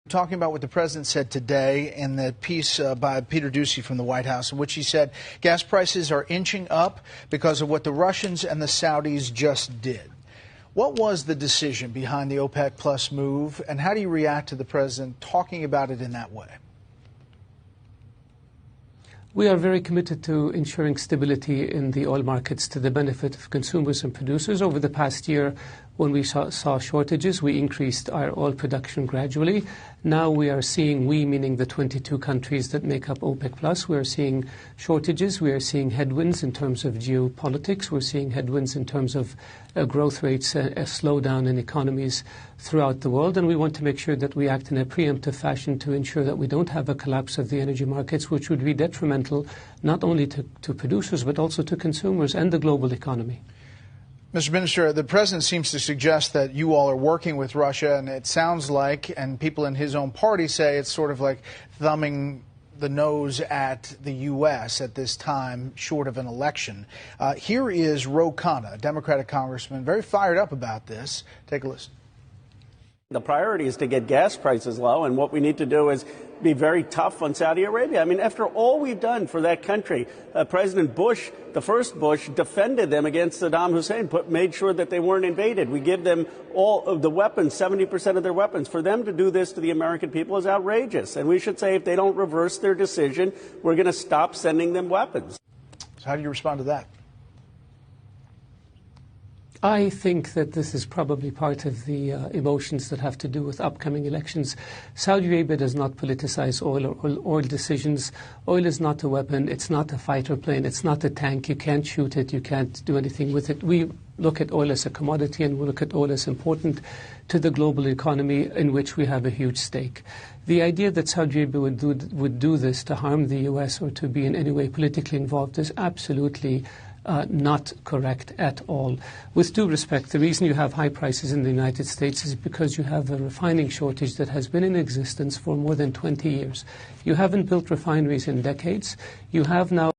Talking about what the president said today in the piece by Peter Doocy from the White House, in which he said gas prices are inching up because of what the Russians and the Saudis just did. What was the decision behind the OPEC Plus move, and how do you react to the president talking about it in that way? We are very committed to ensuring stability in the oil markets to the benefit of consumers and producers. Over the past year, when we saw shortages, we increased our oil production gradually. Now we are seeing, meaning the 22 countries that make up OPEC Plus, we are seeing shortages. We are seeing headwinds in terms of geopolitics. We're seeing headwinds in terms of growth rates, a slowdown in economies throughout the world. And we want to make sure that we act in a preemptive fashion to ensure that we don't have a collapse of the energy markets, which would be detrimental not only to producers but also to consumers and the global economy. Mr. Minister, the president seems to suggest that you all are working with Russia, and it sounds like, and people in his own party say, it's sort of like thumbing the nose at the U.S. at this time, short of an election. Here is Ro Khanna, a Democratic congressman, very fired up about this. Take a listen. The priority is to get gas prices low, and what we need to do is be very tough on Saudi Arabia. I mean, after all we've done for that country, President Bush, the first Bush, defended them against Saddam Hussein, made sure that they weren't invaded. We give them all of the weapons, 70% of their weapons. For them to do this to the American people is outrageous. And we should say if they don't reverse their decision, we're going to stop sending them weapons. So how do you respond to that? I think that this is probably part of the emotions that have to do with upcoming elections. Saudi Arabia does not politicize oil or oil decisions. Oil is not a weapon. It's not a fighter plane. It's not a tank. You can't shoot it. You can't do anything with it. We look at oil as a commodity, and we look at oil as important to the global economy in which we have a huge stake. The idea that Saudi Arabia would do this to harm the U.S. or to be in any way politically involved is absolutely not correct at all. With due respect, the reason you have high prices in the United States is because you have a refining shortage that has been in existence for more than 20 years. You haven't built refineries in decades. You have now